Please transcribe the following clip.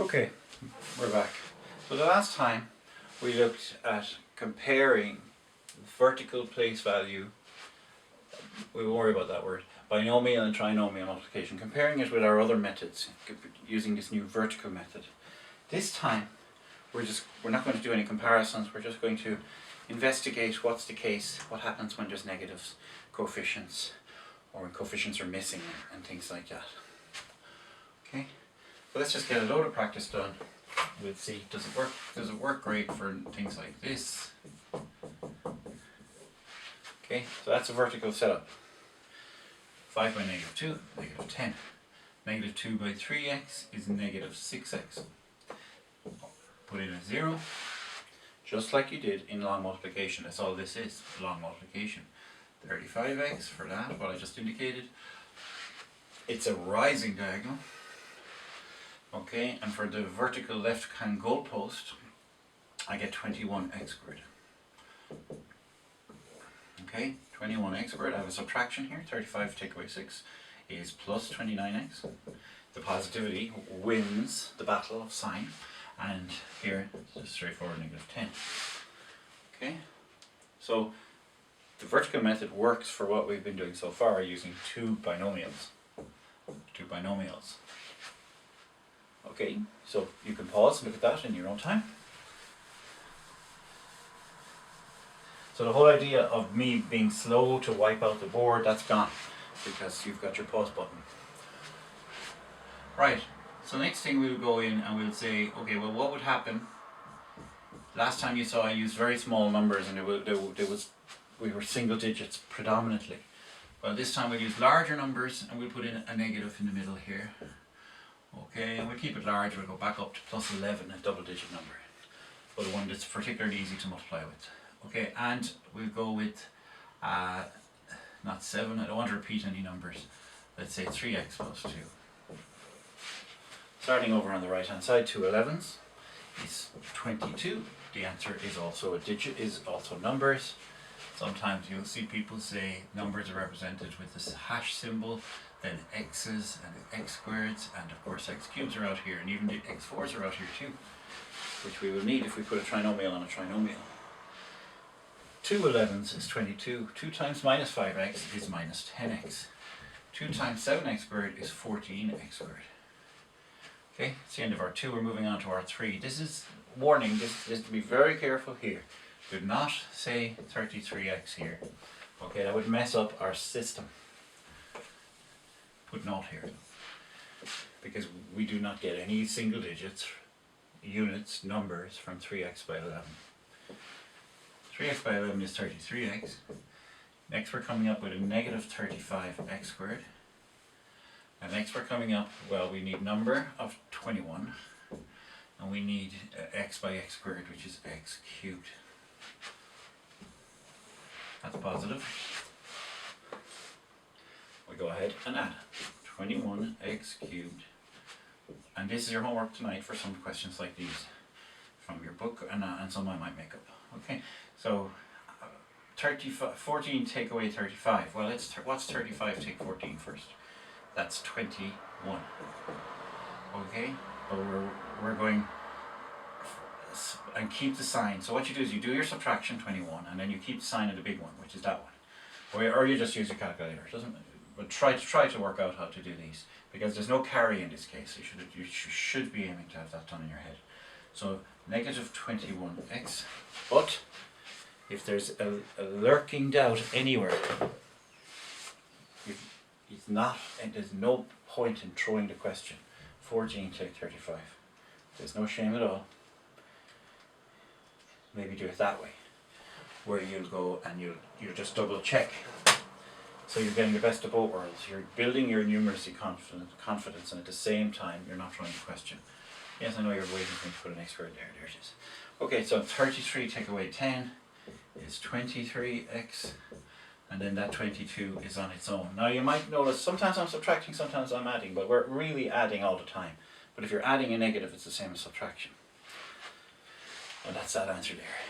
Okay, we're back. So the last time we looked at comparing vertical place value, we won't worry about that word, binomial and trinomial multiplication, comparing it with our other methods using this new vertical method. This time we're not going to do any comparisons, we're just going to investigate what's the case, what happens when there's negatives, coefficients, or when coefficients are missing and things like that. Okay, so let's just get a load of practice done. We'll see, does it work? Does it work great for things like this? Okay, so that's a vertical setup. 5 by -2, -10. -2 by 3x is -6x. Put in a 0, just like you did in long multiplication. That's all this is, long multiplication. 35x for that, what I just indicated. It's a rising diagonal. Okay, and for the vertical left-hand goalpost, I get 21x squared. Okay, 21x squared. I have a subtraction here. 35 take away 6 is plus 29x. The positivity wins the battle of sign, and here it's just straightforward -10. Okay, so the vertical method works for what we've been doing so far using two binomials. Okay, so you can pause and look at that in your own time. So the whole idea of me being slow to wipe out the board, that's gone, because you've got your pause button. Right, so next thing we'll go in and we'll say, okay, well, what would happen? Last time you saw I used very small numbers and we were single digits predominantly. Well, this time we'll use larger numbers and we'll put in a negative in the middle here. Okay, and we'll keep it large, we'll go back up to plus 11, a double digit number, but one that's particularly easy to multiply with. Okay, and we'll go with, not 7, I don't want to repeat any numbers, let's say 3x plus 2. Starting over on the right hand side, 2 11s is 22. The answer is also a digit, is also numbers. Sometimes you'll see people say numbers are represented with this hash symbol, then x's and x squareds, and of course x cubes are out here, and even the x4s are out here too, which we will need if we put a trinomial on a trinomial. 2 11s is 22. 2 times -5x is -10x. 2 times 7x squared is 14x squared. Okay, it's the end of our 2. We're moving on to our 3. This is warning. Just be very careful here. Do not say 33x here. Okay, that would mess up our system. Put not here, because we do not get any single digits, units, numbers from 3x by 11. 3x by 11 is 33x. Next we're coming up with a -35x squared. And next we're coming up, well, we need number of 21, and we need x by x squared, which is x cubed. That's positive. We go ahead and add 21x cubed. And this is your homework tonight for some questions like these from your book, and some I might make up. Okay, so 14 take away 35. Well, what's 35 take 14 first? That's 21. Okay, but we're going and keep the sign. So what you do is you do your subtraction 21, and then you keep the sign of the big one, which is that one, or you just use your calculator. It doesn't. But try to work out how to do these, because there's no carry in this case. You should be aiming to have that done in your head. So -21x. But if there's a lurking doubt anywhere, there's no point in throwing the question. 14 take 35. There's no shame at all. Maybe do it that way, where you'll go and you'll just double check. So you're getting the best of both worlds. You're building your numeracy confidence, and at the same time you're not throwing the question. Yes, I know you're waiting for me to put an x squared there. There it is. Okay, so 33 take away 10 is 23x, and then that 22 is on its own. Now you might notice sometimes I'm subtracting, sometimes I'm adding, but we're really adding all the time. But if you're adding a negative, it's the same as subtraction. And that's that answer there.